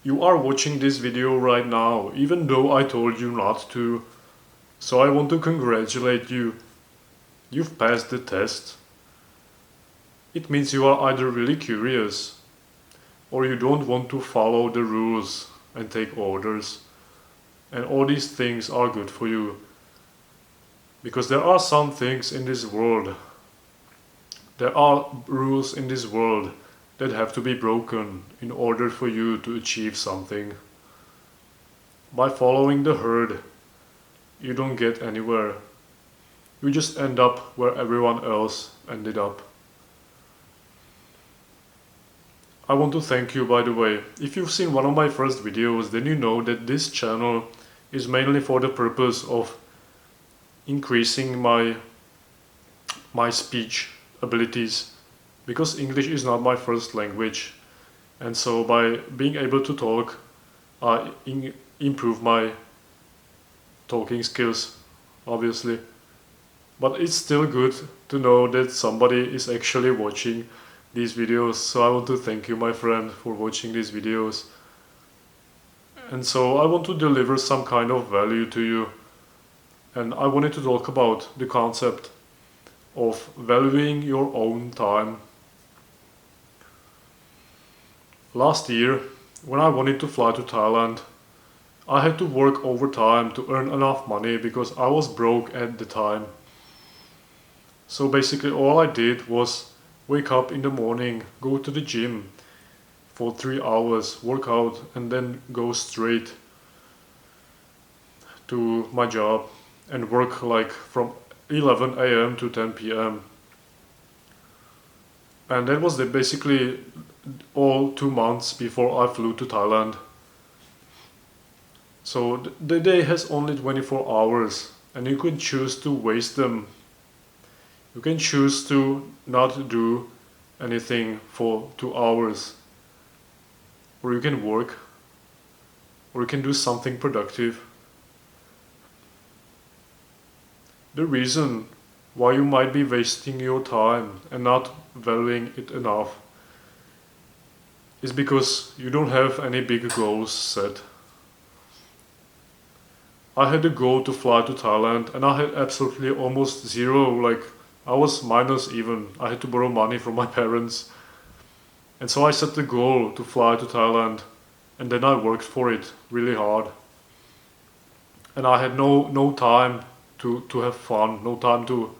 You are watching this video right now, even though I told you not to. So I want to congratulate you. You've passed the test. It means you are either really curious, or you don't want to follow the rules and take orders. And all these things are good for you. Because there are some things in this world, there are rules in this world that have to be broken in order for you to achieve something. By following the herd, you don't get anywhere. You just end up where everyone else ended up. I want to thank you, by the way. If you've seen one of my first videos, then you know that this channel is mainly for the purpose of increasing my speech abilities, because English is not my first language, and so by being able to talk, I improve my talking skills, obviously. But it's still good to know that somebody is actually watching these videos, so I want to thank you, my friend, for watching these videos. And so I want to deliver some kind of value to you, and I wanted to talk about the concept of valuing your own time. Last year, when I wanted to fly to Thailand, I had to work overtime to earn enough money because I was broke at the time. So basically all I did was wake up in the morning, go to the gym for 3 hours, work out, and then go straight to my job and work like from 11 a.m. to 10 p.m. And that was basically all 2 months before I flew to Thailand. So the day has only 24 hours, and you can choose to waste them. You can choose to not do anything for 2 hours, or you can work, or you can do something productive. The reason why you might be wasting your time and not valuing it enough is because you don't have any big goals set. I had a goal to fly to Thailand, and I had absolutely almost zero, like I was minus even. I had to borrow money from my parents. And so I set the goal to fly to Thailand, and then I worked for it really hard. And I had no time to have fun, no time to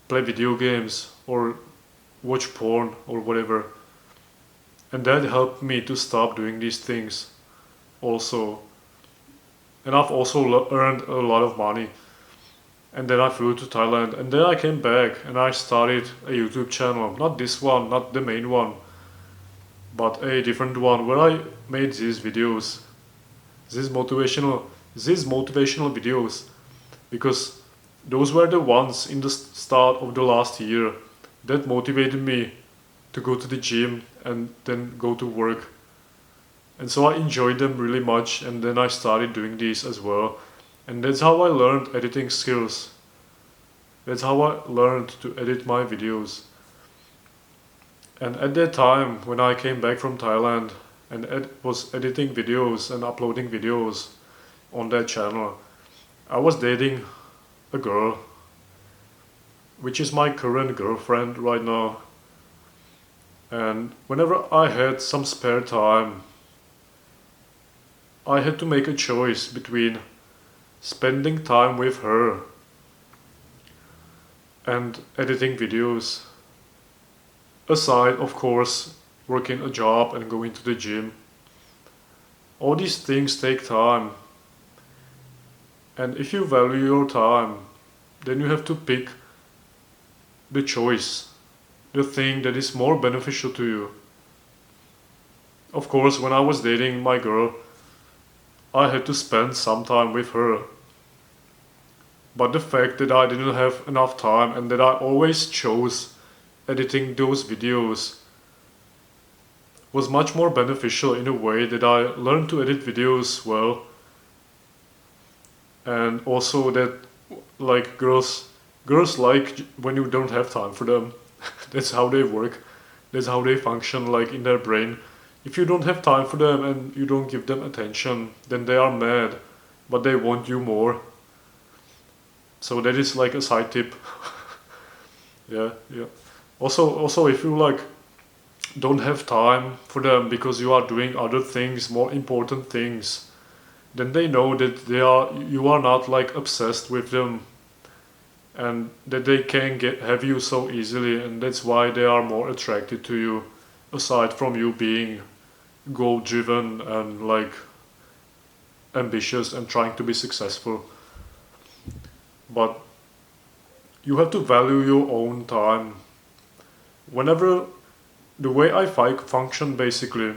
play video games or watch porn or whatever. And that helped me to stop doing these things also. And I've also earned a lot of money. And then I flew to Thailand, and then I came back and I started a YouTube channel. Not this one, not the main one, but a different one where I made these videos, these motivational videos, because those were the ones in the start of the last year that motivated me to go to the gym and then go to work. And so I enjoyed them really much, and then I started doing these as well. And that's how I learned editing skills. That's how I learned to edit my videos. And at that time, when I came back from Thailand and was editing videos and uploading videos on that channel, I was dating a girl, which is my current girlfriend right now. And whenever I had some spare time, I had to make a choice between spending time with her and editing videos, aside of course working a job and going to the gym. All these things take time, and if you value your time, then you have to pick the choice, the thing that is more beneficial to you. Of course, when I was dating my girl, I had to spend some time with her. But the fact that I didn't have enough time and that I always chose editing those videos was much more beneficial in a way that I learned to edit videos well. And also that, like, girls like when you don't have time for them. That's how they work. That's how they function, like in their brain. if you don't have time for them and you don't give them attention, then they are mad, but they want you more. So that is like a side tip. Yeah, yeah. Also, if you like don't have time for them because you are doing other things, more important things, then they know that you are not like obsessed with them, and that they can have you so easily, and that's why they are more attracted to you, aside from you being goal driven and like ambitious and trying to be successful. But you have to value your own time. Whenever the way I function basically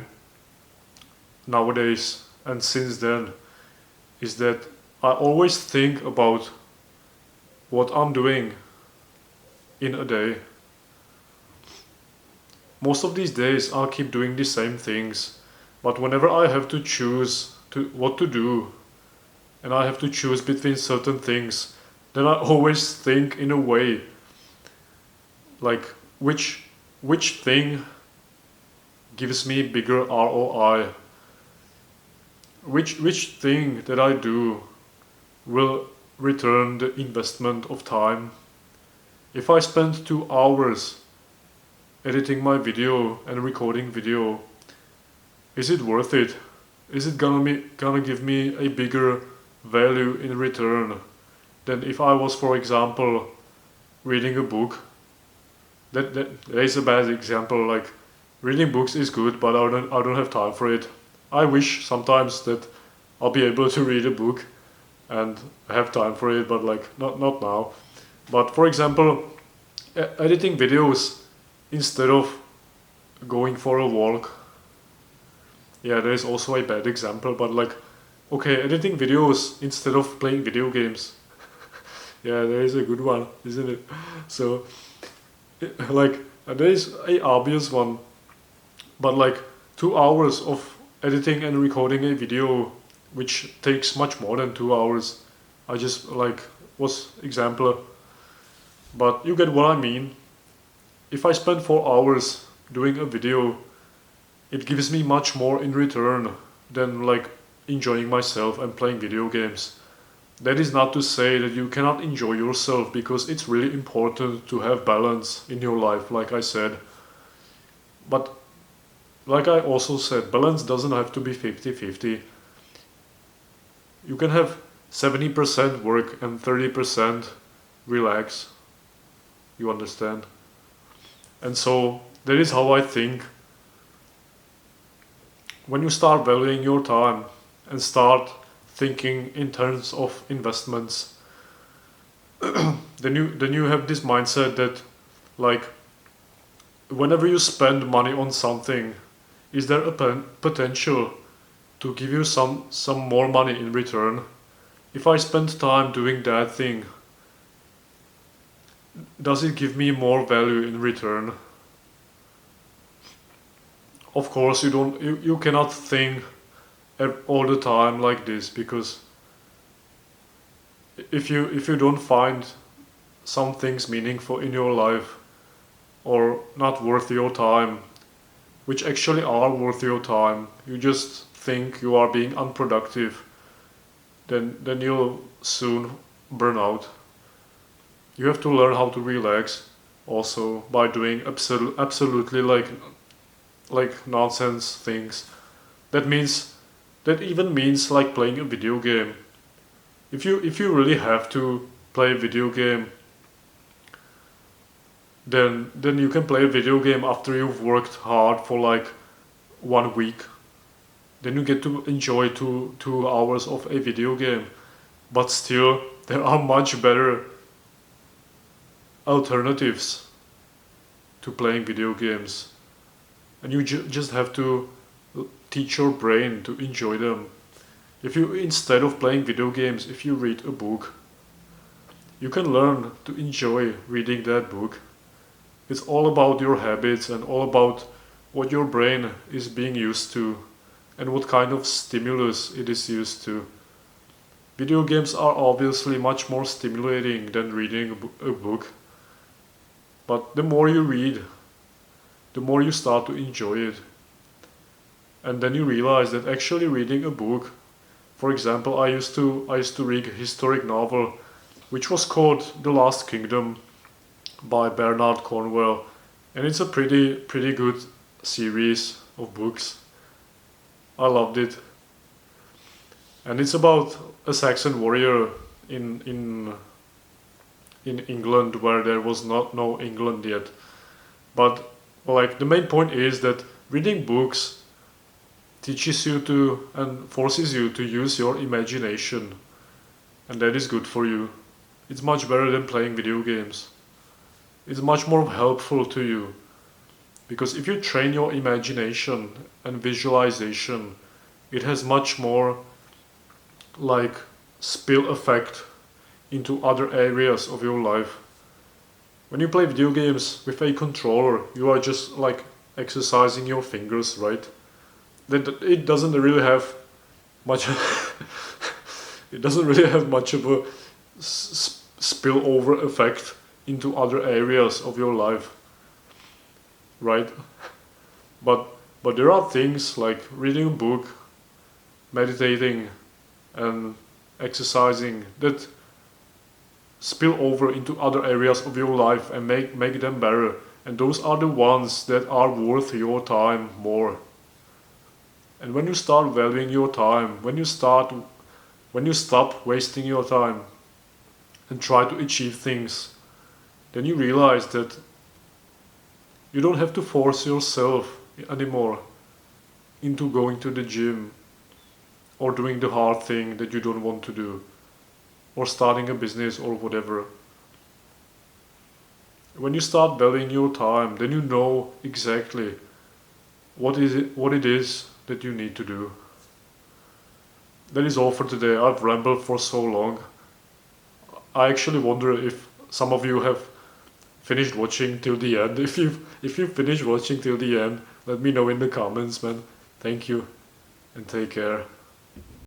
nowadays and since then is that I always think about what I'm doing in a day. Most of these days I'll keep doing the same things, but whenever I have to choose what to do, and I have to choose between certain things, then I always think in a way like which thing gives me bigger ROI, which thing that I do will return the investment of time. If I spend 2 hours editing my video and recording video, is it worth it? Is it gonna give me a bigger value in return than if I was, for example, reading a book? That is a bad example. Like, reading books is good, but I don't have time for it. I wish sometimes that I'll be able to read a book and have time for it, but like not now. But for example, editing videos instead of going for a walk. Yeah, there is also a bad example, but like, okay, editing videos instead of playing video games. Yeah, there is a good one, isn't it? So, like, there is a obvious one, but like 2 hours of editing and recording a video, which takes much more than 2 hours. I just like was example, but you get what I mean. If I spend 4 hours doing a video, it gives me much more in return than like enjoying myself and playing video games. That is not to say that you cannot enjoy yourself, because it's really important to have balance in your life, like I said. But like I also said, balance doesn't have to be 50-50. You can have 70% work and 30% relax. You understand? And so that is how I think. When you start valuing your time and start thinking in terms of investments, then you have this mindset that like whenever you spend money on something, is there a potential to give you some more money in return? If I spend time doing that thing, does it give me more value in return? Of course, you cannot think all the time like this, because if you don't find some things meaningful in your life or not worth your time, which actually are worth your time, you just think you are being unproductive, then you'll soon burn out. You have to learn how to relax also by doing absolutely like nonsense things. That even means like playing a video game. If you really have to play a video game, then you can play a video game after you've worked hard for like 1 week. Then you get to enjoy 2 hours of a video game. But still, there are much better alternatives to playing video games. And you just have to teach your brain to enjoy them. If you, instead of playing video games, if you read a book, you can learn to enjoy reading that book. It's all about your habits and all about what your brain is being used to and what kind of stimulus it is used to. Video games are obviously much more stimulating than reading a book. But the more you read, the more you start to enjoy it. And then you realize that actually reading a book, for example, I used to read a historic novel which was called The Last Kingdom by Bernard Cornwell, and it's a pretty good series of books. I loved it, and it's about a Saxon warrior in England where there was not no England yet. But like the main point is that reading books teaches you to and forces you to use your imagination, and that is good for you. It's much better than playing video games. It's much more helpful to you because if you train your imagination and visualization, it has much more like spill effect into other areas of your life. When you play video games with a controller, you are just like exercising your fingers, right? That it doesn't really have much. It doesn't really have much of a spillover effect into other areas of your life, right? But but there are things like reading a book, meditating, and exercising that spill over into other areas of your life and make them better. And those are the ones that are worth your time more. And when you start valuing your time, when you stop wasting your time and try to achieve things, then you realize that you don't have to force yourself anymore into going to the gym or doing the hard thing that you don't want to do or starting a business or whatever. When you start valuing your time, then you know exactly what it is that you need to do. That is all for today. I've rambled for so long. I actually wonder if some of you have finished watching till the end. If you finished watching till the end, let me know in the comments, man. Thank you and take care.